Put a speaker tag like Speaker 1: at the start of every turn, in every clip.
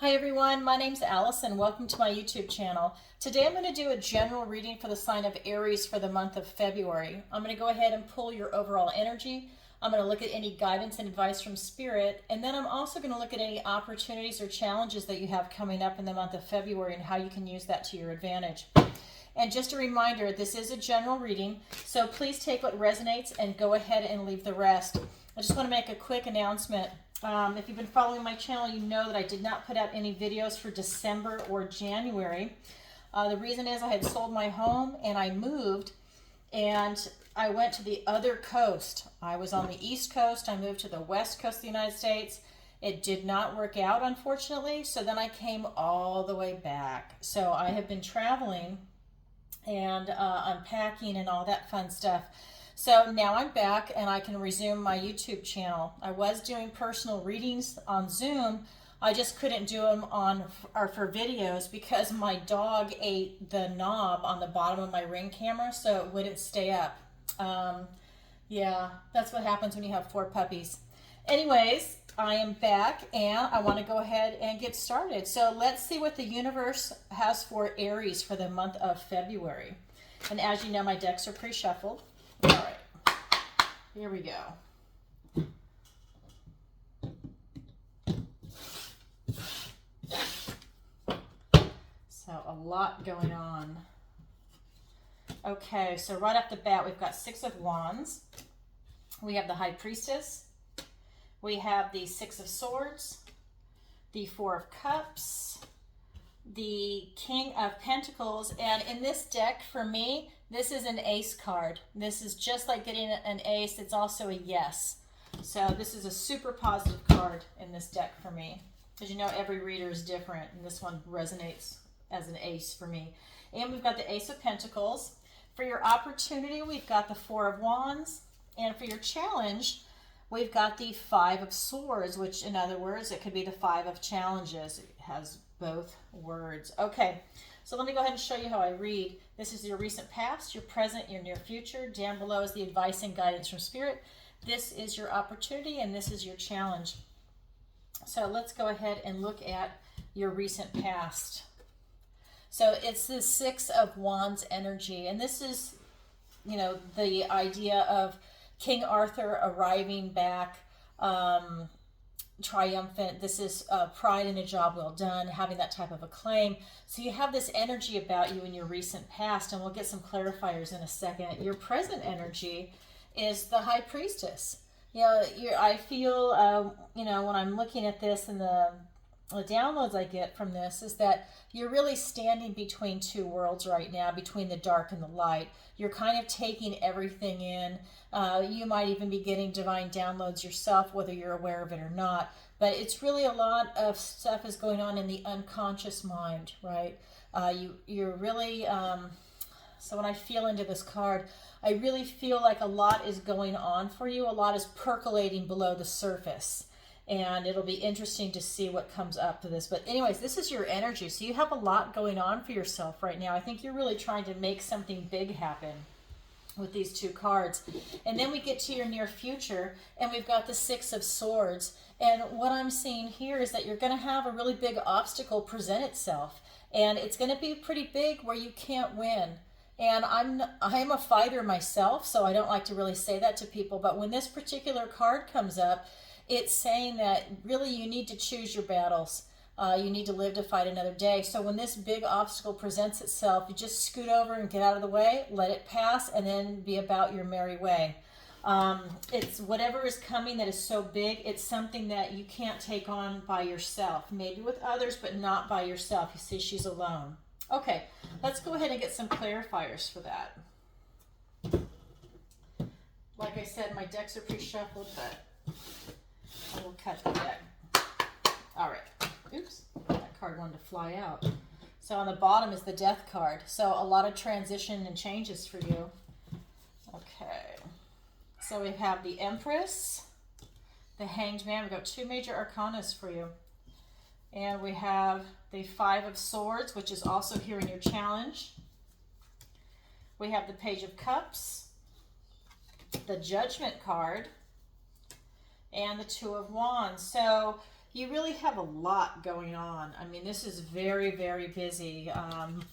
Speaker 1: Hi everyone, my name's Alice and welcome to my YouTube channel. Today I'm going to do a general reading for the sign of Aries for the month of February. I'm going to go ahead and pull your overall energy. I'm going to look at any guidance and advice from Spirit, and then I'm also going to look at any opportunities or challenges that you have coming up in the month of February and how you can use that to your advantage. And just a reminder, this is a general reading, so please take what resonates and go ahead and leave the rest. I just want to make a quick announcement. If you've been following my channel, you know that I did not put out any videos for December or January. The reason is I had sold my home and I moved and I went to the other coast. I was on the East Coast. I moved to the West Coast of the United States. It did not work out, unfortunately, so then I came all the way back. So I have been traveling and unpacking and all that fun stuff. So now I'm back and I can resume my YouTube channel. I was doing personal readings on Zoom. I just couldn't do them for videos because my dog ate the knob on the bottom of my Ring camera, so it wouldn't stay up. Yeah, that's what happens when you have 4 puppies. Anyways, I am back and I want to go ahead and get started. So let's see what the universe has for Aries for the month of February. And as you know, my decks are pre-shuffled. All right, here we go. So a lot going on. Okay, so right off the bat, we've got 6 of Wands. We have the High Priestess. We have the 6 of Swords, the 4 of Cups, the King of Pentacles, and in this deck, for me, this is an ace card. This is just like getting an ace. It's also a yes. So this is a super positive card in this deck for me. As you know, every reader is different, and this one resonates as an ace for me. And we've got the Ace of Pentacles. For your opportunity, we've got the 4 of Wands. And for your challenge, we've got the 5 of Swords, which in other words, it could be the 5 of Challenges. It has both words. Okay, so let me go ahead and show you how I read. This is your recent past, your present, your near future. Down below is the advice and guidance from Spirit. This is your opportunity and this is your challenge. So let's go ahead and look at your recent past. So it's the 6 of Wands energy, and this is, you know, the idea of King Arthur arriving back triumphant. This is pride in a job well done, having that type of acclaim. So you have this energy about you in your recent past, and we'll get some clarifiers in a second. Your present energy is the High Priestess. You know, I feel, you know, when I'm looking at this and the downloads I get from this is that you're really standing between 2 worlds right now, between the dark and the light. You're kind of taking everything in. You might even be getting divine downloads yourself, whether you're aware of it or not. But it's really a lot of stuff is going on in the unconscious mind, right? You're really, so when I feel into this card, I really feel like a lot is going on for you. A lot is percolating below the surface. And it'll be interesting to see what comes up to this. But anyways, this is your energy. So you have a lot going on for yourself right now. I think you're really trying to make something big happen with these 2 cards. And then we get to your near future, and we've got the 6 of Swords. And what I'm seeing here is that you're going to have a really big obstacle present itself. And it's going to be pretty big where you can't win. And I'm a fighter myself, so I don't like to really say that to people. But when this particular card comes up, it's saying that really you need to choose your battles. You need to live to fight another day. So when this big obstacle presents itself, you just scoot over and get out of the way, let it pass, and then be about your merry way. It's whatever is coming that is so big, it's something that you can't take on by yourself. Maybe with others, but not by yourself. You see, she's alone. Okay, let's go ahead and get some clarifiers for that. Like I said, my decks are pre-shuffled, but I will cut the deck. All right. Oops. That card wanted to fly out. So on the bottom is the Death card. So a lot of transition and changes for you. Okay. So we have the Empress, the Hanged Man. We've got 2 major arcanas for you. And we have the 5 of Swords, which is also here in your challenge. We have the Page of Cups, the Judgment card, and the 2 of Wands. So You really have a lot going on. I mean, this is very, very busy.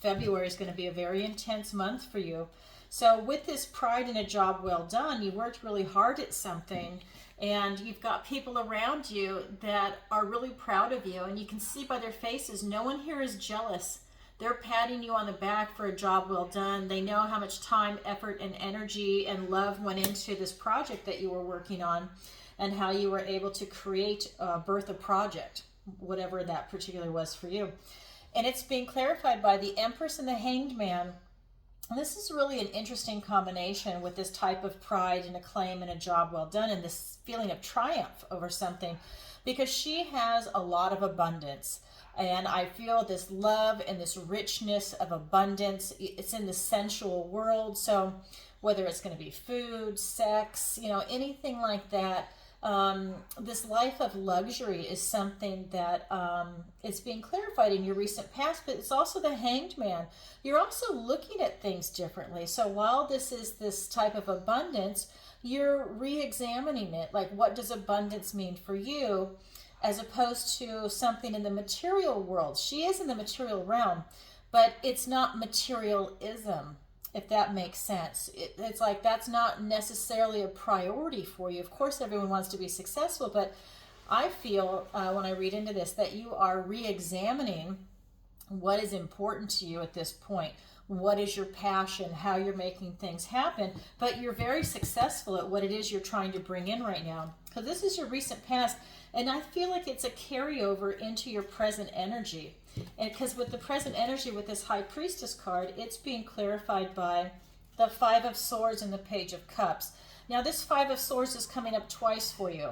Speaker 1: February is going to be a very intense month for you. So with this pride in a job well done, you worked really hard at something, and you've got people around you that are really proud of you, and you can see by their faces, no one here is jealous. They're patting you on the back for a job well done. They know how much time, effort, and energy and love went into this project that you were working on, and how you were able to create, birth a project, whatever that particularly was for you. And it's being clarified by the Empress and the Hanged Man. And this is really an interesting combination with this type of pride and acclaim and a job well done, and this feeling of triumph over something, because she has a lot of abundance. And I feel this love and this richness of abundance. It's in the sensual world. So whether it's going to be food, sex, anything like that, this life of luxury is something that is being clarified in your recent past, but it's also the Hanged Man. You're also looking at things differently. So while this is this type of abundance, you're re-examining it. Like, what does abundance mean for you, as opposed to something in the material world? She is in the material realm, but it's not materialism, if that makes sense. It's like that's not necessarily a priority for you. Of course, everyone wants to be successful, but I feel when I read into this that you are re-examining what is important to you at this point. What is your passion, how you're making things happen, but you're very successful at what it is you're trying to bring in right now. So this is your recent past, and I feel like it's a carryover into your present energy. And because with the present energy, with this High Priestess card, it's being clarified by the Five of Swords and the Page of Cups. Now this Five of Swords is coming up twice for you,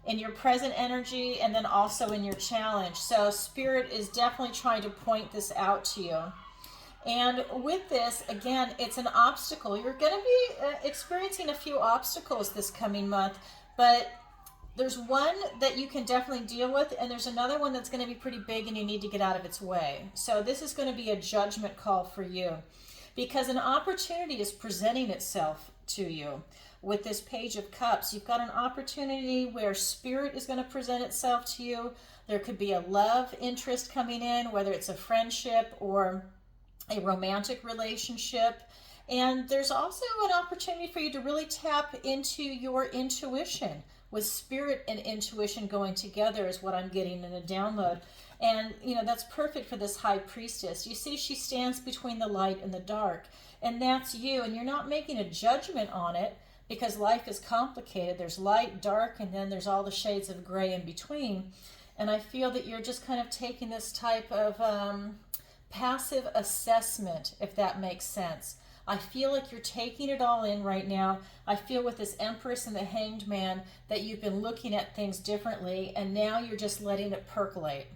Speaker 1: in your present energy and then also in your challenge. So Spirit is definitely trying to point this out to you. And with this, again, it's an obstacle. You're going to be experiencing a few obstacles this coming month, but there's one that you can definitely deal with, and there's another one that's going to be pretty big and you need to get out of its way. So this is going to be a judgment call for you, because an opportunity is presenting itself to you. With this Page of Cups, you've got an opportunity where Spirit is going to present itself to you. There could be a love interest coming in, whether it's a friendship or a romantic relationship. And there's also an opportunity for you to really tap into your intuition, with Spirit and intuition going together is what I'm getting in a download. And that's perfect for this High Priestess. You see, she stands between the light and the dark, and that's you. And you're not making a judgment on it, because life is complicated. There's light, dark, and then there's all the shades of gray in between. And I feel that you're just kind of taking this type of passive assessment, if that makes sense. I feel like you're taking it all in right now. I feel with this Empress and the Hanged Man that you've been looking at things differently, and now you're just letting it percolate,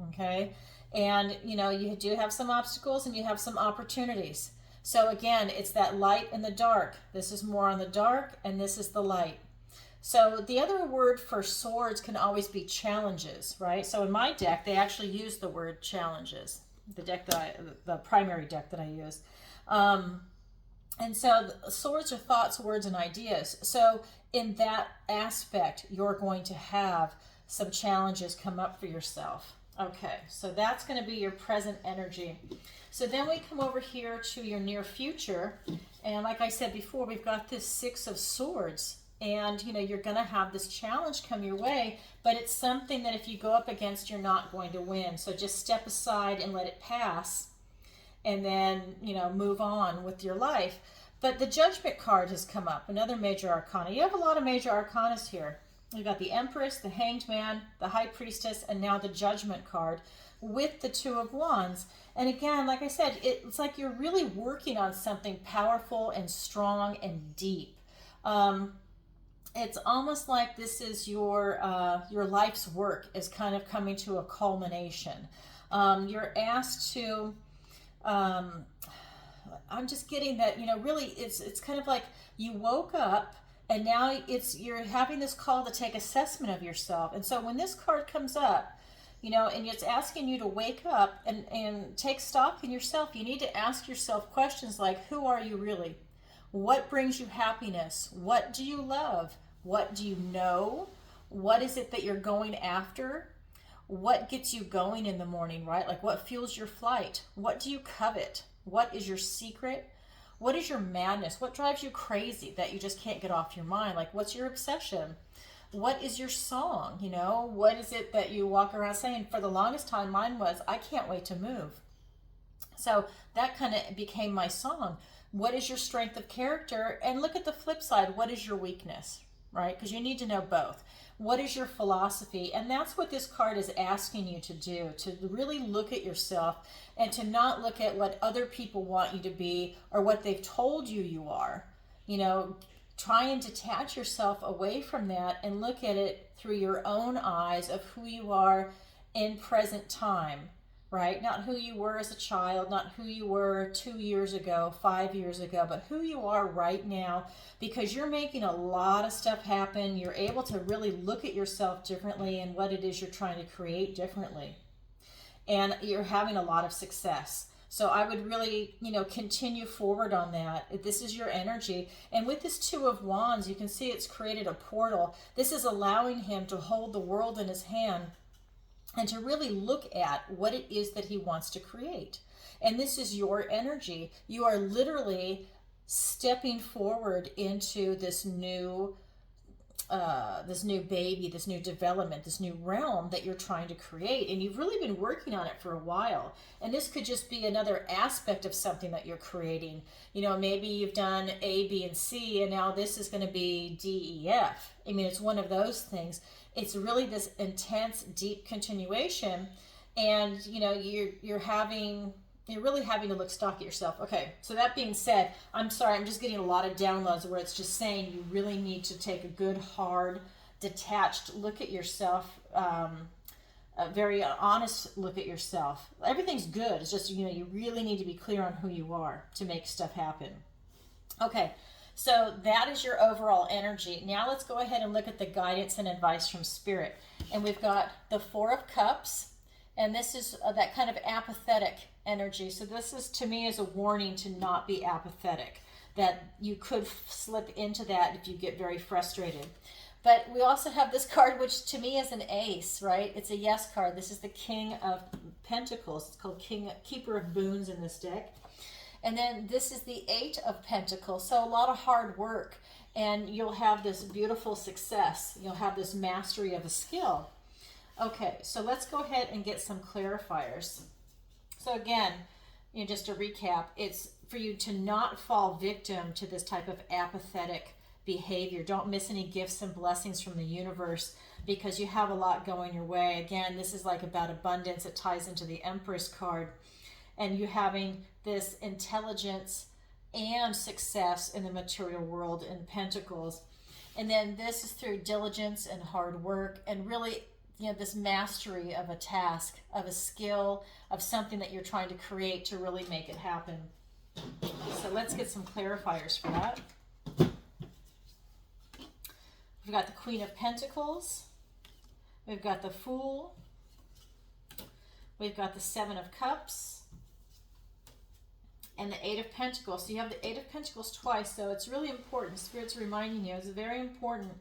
Speaker 1: okay? And, you do have some obstacles and you have some opportunities. So again, it's that light and the dark. This is more on the dark, and this is the light. So the other word for swords can always be challenges, right? So in my deck, they actually use the word challenges, the primary deck that I use. And so swords are thoughts, words, and ideas. So in that aspect, you're going to have some challenges come up for yourself. Okay, so that's going to be your present energy. So then we come over here to your near future. And like I said before, we've got this Six of Swords. And, you're going to have this challenge come your way, but it's something that if you go up against, you're not going to win. So just step aside and let it pass, and then, move on with your life. But the Judgment card has come up, another major arcana. You have a lot of major arcanas here. You've got the Empress, the Hanged Man, the High Priestess, and now the Judgment card with the Two of Wands. And again, like I said, it's like you're really working on something powerful and strong and deep. It's almost like this is your life's work is kind of coming to a culmination. You're asked to, I'm just getting that, really it's kind of like you woke up and now you're having this call to take assessment of yourself. And so when this card comes up, and it's asking you to wake up and take stock in yourself, you need to ask yourself questions like, who are you really? What brings you happiness? What do you love? What do you know? What is it that you're going after? what gets you going in the morning, right? Like what fuels your flight? What do you covet? What is your secret? What is your madness? What drives you crazy that you just can't get off your mind? Like what's your obsession? What is your song? You know, what is it that you walk around saying? For the longest time, mine was, I can't wait to move. So that kind of became my song. What is your strength of character? And look at the flip side. What is your weakness, right? Because you need to know both. What is your philosophy? And that's what this card is asking you to do, to really look at yourself and to not look at what other people want you to be or what they've told you you are. You know, try and detach yourself away from that and look at it through your own eyes of who you are in present time, right? Not who you were as a child, not who you were 2 years ago, 5 years ago, but who you are right now, because you're making a lot of stuff happen. You're able to really look at yourself differently and what it is you're trying to create differently. And you're having a lot of success. So I would really, you know, continue forward on that. This is your energy. And with this Two of Wands, you can see it's created a portal. This is allowing him to hold the world in his hand and to really look at what it is that he wants to create. And this is your energy. You are literally stepping forward into this new baby, this new development, this new realm that you're trying to create. And you've really been working on it for a while. And this could just be another aspect of something that you're creating. You know, maybe you've done A, B, and C, and now this is going to be D, E, F. I mean, it's one of those things. It's really this intense, deep continuation. And, you know, you're really having to look stock at yourself. Okay, so that being said, I'm sorry, I'm just getting a lot of downloads where it's just saying you really need to take a good, hard, detached look at yourself, a very honest look at yourself. Everything's good. It's just, you know, you really need to be clear on who you are to make stuff happen. Okay, so that is your overall energy. Now let's go ahead and look at the guidance and advice from Spirit. And we've got the Four of Cups, and this is that kind of apathetic energy. So this is, to me, is a warning to not be apathetic, that you could slip into that if you get very frustrated. But we also have this card, which to me is an ace, right? It's a yes card. This is the King of Pentacles. It's called Keeper of Boons in this deck. And then this is the Eight of Pentacles. So a lot of hard work, and you'll have this beautiful success. You'll have this mastery of a skill. Okay, so let's go ahead and get some clarifiers. So again, you know, just to recap, it's for you to not fall victim to this type of apathetic behavior. Don't miss any gifts and blessings from the universe because you have a lot going your way. Again, this is like about abundance. It ties into the Empress card. And you having this intelligence and success in the material world in Pentacles. And then this is through diligence and hard work and really, you know, this mastery of a task, of a skill, of something that you're trying to create to really make it happen. So let's get some clarifiers for that. We've got the Queen of Pentacles. We've got the Fool. We've got the Seven of Cups. And the Eight of Pentacles. So you have the Eight of Pentacles twice, so it's really important. Spirit's reminding you, it's very important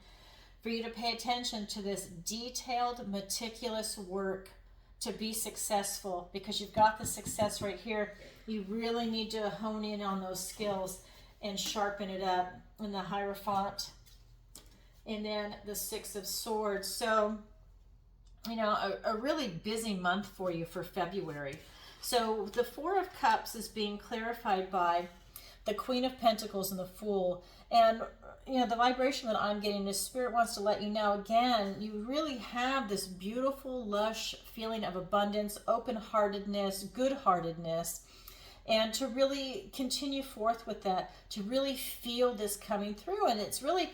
Speaker 1: for you to pay attention to this detailed, meticulous work to be successful, because you've got the success right here. You really need to hone in on those skills and sharpen it up. In the Hierophant, and then the Six of Swords. So, you know, a really busy month for you for February. So the Four of Cups is being clarified by the Queen of Pentacles and the Fool. And, you know, the vibration that I'm getting is Spirit wants to let you know, again, you really have this beautiful, lush feeling of abundance, open-heartedness, good-heartedness, and to really continue forth with that, to really feel this coming through. And it's really,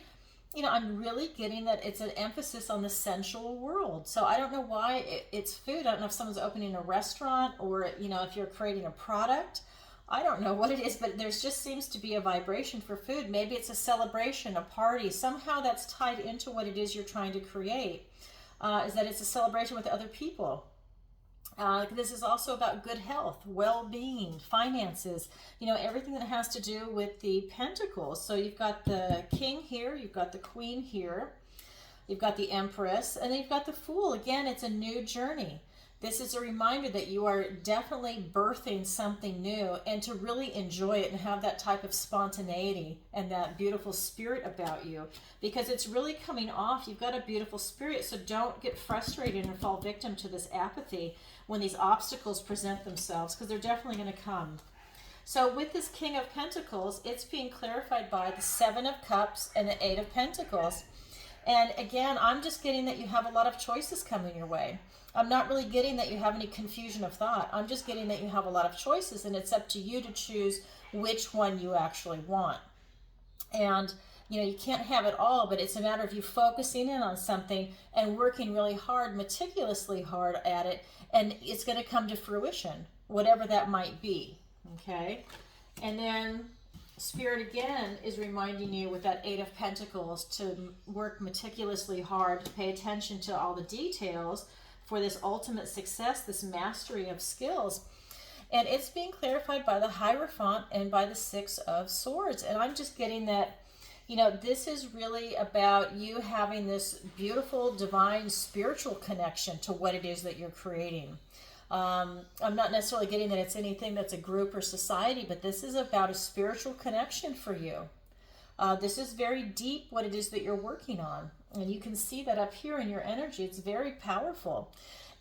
Speaker 1: you know, I'm really getting that it's an emphasis on the sensual world. So I don't know why it's food. I don't know if someone's opening a restaurant or, you know, if you're creating a product. I don't know what it is, but there just seems to be a vibration for food. Maybe it's a celebration, a party. Somehow that's tied into what it is you're trying to create, is that it's a celebration with other people. This is also about good health, well-being, finances, you know, everything that has to do with the Pentacles. So you've got the King here, you've got the Queen here. You've got the Empress, and then you've got the Fool. Again, it's a new journey. This is a reminder that you are definitely birthing something new, and to really enjoy it and have that type of spontaneity and that beautiful spirit about you, because it's really coming off. You've got a beautiful spirit, so don't get frustrated and fall victim to this apathy when these obstacles present themselves, because they're definitely going to come. So with this King of Pentacles, it's being clarified by the Seven of Cups and the Eight of Pentacles. And again, I'm just getting that you have a lot of choices coming your way. I'm not really getting that you have any confusion of thought. I'm just getting that you have a lot of choices, and it's up to you to choose which one you actually want. And you know, you can't have it all, but it's a matter of you focusing in on something and working really hard, meticulously hard at it, and it's going to come to fruition, whatever that might be. Okay? And then Spirit again is reminding you with that Eight of Pentacles to work meticulously hard, to pay attention to all the details for this ultimate success, this mastery of skills. And it's being clarified by the Hierophant and by the Six of Swords. And I'm just getting that, you know, this is really about you having this beautiful, divine, spiritual connection to what it is that you're creating. I'm not necessarily getting that it's anything that's a group or society, but this is about a spiritual connection for you. This is very deep, what it is that you're working on. And you can see that up here in your energy. It's very powerful.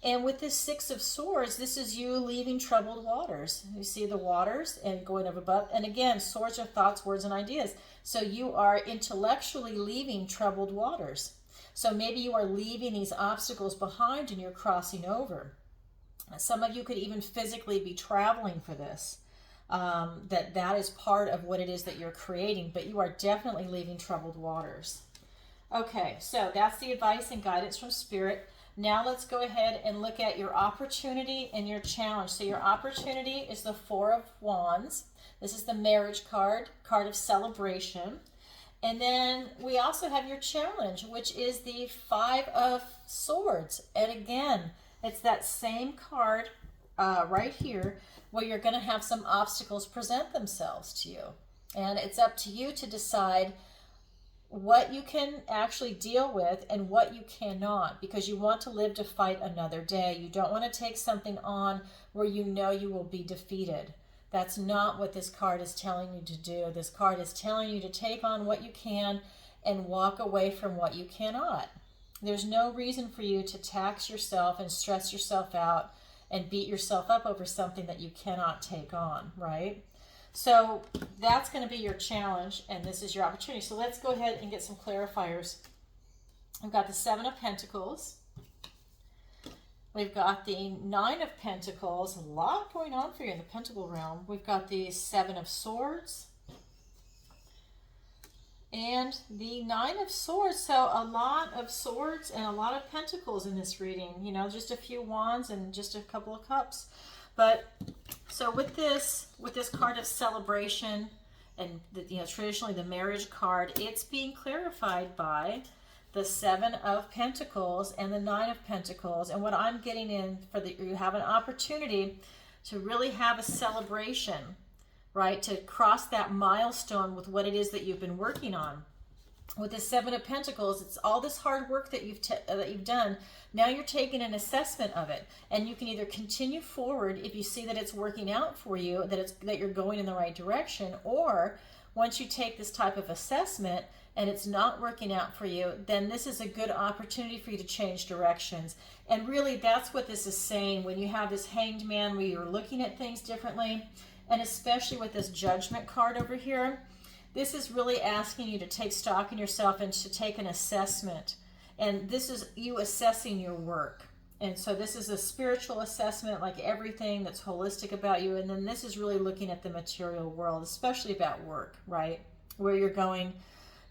Speaker 1: And with this Six of Swords, this is you leaving troubled waters. You see the waters and going up above. And again, swords are thoughts, words, and ideas. So you are intellectually leaving troubled waters. So maybe you are leaving these obstacles behind and you're crossing over. Some of you could even physically be traveling for this. That is part of what it is that you're creating, but you are definitely leaving troubled waters. Okay, so that's the advice and guidance from Spirit. Now let's go ahead and look at your opportunity and your challenge. So your opportunity is the Four of Wands. This is the marriage card, card of celebration. And then we also have your challenge, which is the Five of Swords. And again, it's that same card right here where you're going to have some obstacles present themselves to you. And it's up to you to decide what you can actually deal with and what you cannot, because you want to live to fight another day. You don't want to take something on where you know you will be defeated. That's not what this card is telling you to do. This card is telling you to take on what you can and walk away from what you cannot. There's no reason for you to tax yourself and stress yourself out and beat yourself up over something that you cannot take on, right? So that's going to be your challenge, and this is your opportunity. So let's go ahead and get some clarifiers. We've got the Seven of Pentacles. We've got the Nine of Pentacles. A lot going on for you in the Pentacle realm. We've got the Seven of Swords. And the Nine of Swords. So a lot of swords and a lot of pentacles in this reading. You know, just a few wands and just a couple of cups. But so with this card of celebration and traditionally the marriage card, it's being clarified by the Seven of Pentacles and the Nine of Pentacles. And what I'm getting in you have an opportunity to really have a celebration, right? To cross that milestone with what it is that you've been working on. With the Seven of Pentacles, it's all this hard work that you've done. Now you're taking an assessment of it, and you can either continue forward if you see that it's working out for you, that you're going in the right direction, or once you take this type of assessment and it's not working out for you, then this is a good opportunity for you to change directions. And really, that's what this is saying when you have this Hanged Man where you're looking at things differently, and especially with this Judgment card over here. This is really asking you to take stock in yourself and to take an assessment. And this is you assessing your work. And so this is a spiritual assessment, like everything that's holistic about you. And then this is really looking at the material world, especially about work, right? Where you're going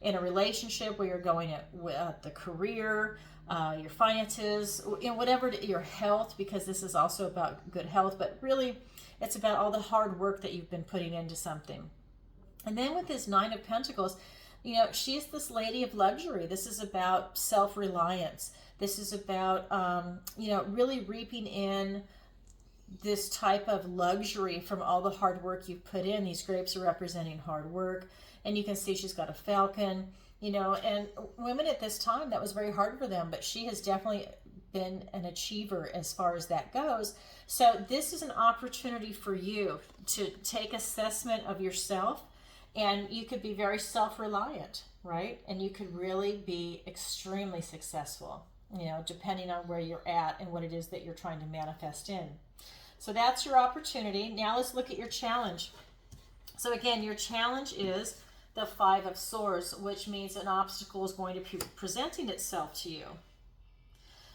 Speaker 1: in a relationship, where you're going at the career, your finances, whatever, your health, because this is also about good health. But really, it's about all the hard work that you've been putting into something. And then with this Nine of Pentacles, she's this lady of luxury. This is about self-reliance. This is about, really reaping in this type of luxury from all the hard work you've put in. These grapes are representing hard work. And you can see she's got a falcon. you know, and women at this time, that was very hard for them, but she has definitely been an achiever as far as that goes. So this is an opportunity for you to take assessment of yourself, and you could be very self-reliant, right? And you could really be extremely successful, you know, depending on where you're at and what it is that you're trying to manifest in. So that's your opportunity. Now let's look at your challenge. So again, your challenge is the Five of Swords, which means an obstacle is going to be presenting itself to you.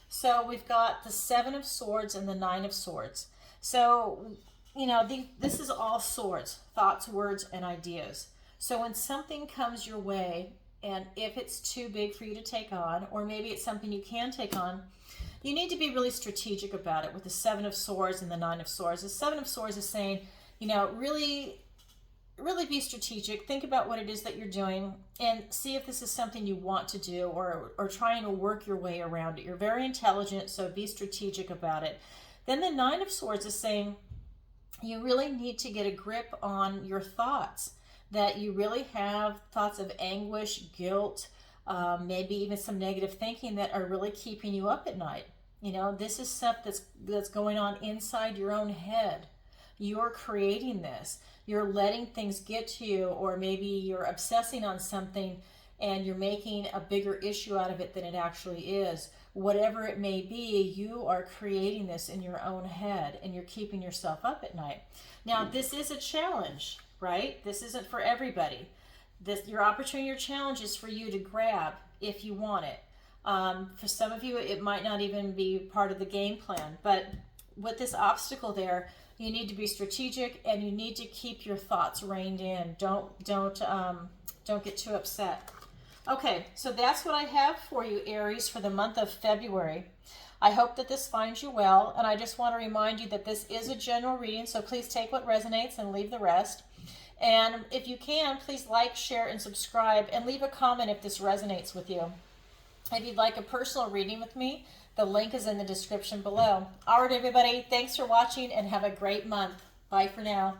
Speaker 1: So we've got the Seven of Swords and the Nine of Swords. So, you know, this is all swords, thoughts, words, and ideas. So when something comes your way, and if it's too big for you to take on, or maybe it's something you can take on, you need to be really strategic about it with the Seven of Swords and the Nine of Swords. The Seven of Swords is saying, you know, really be strategic. Think about what it is that you're doing and see if this is something you want to do, or trying to work your way around it. You're very intelligent, so be strategic about it. Then the Nine of Swords is saying you really need to get a grip on your thoughts, that you really have thoughts of anguish, guilt, maybe even some negative thinking that are really keeping you up at night. You know, this is stuff that's going on inside your own head. You're creating this. You're letting things get to you, or maybe you're obsessing on something and you're making a bigger issue out of it than it actually is. Whatever it may be, you are creating this in your own head and you're keeping yourself up at night. Now, this is a challenge, right? This isn't for everybody. Your opportunity, your challenge is for you to grab if you want it. For some of you, it might not even be part of the game plan, but with this obstacle there, you need to be strategic and you need to keep your thoughts reined in. Don't get too upset. Okay, so that's what I have for you, Aries, for the month of February. I hope that this finds you well, and I just want to remind you that this is a general reading, so please take what resonates and leave the rest. And if you can, please like, share, and subscribe, and leave a comment if this resonates with you. If you'd like a personal reading with me, the link is in the description below. All right, everybody, thanks for watching and have a great month. Bye for now.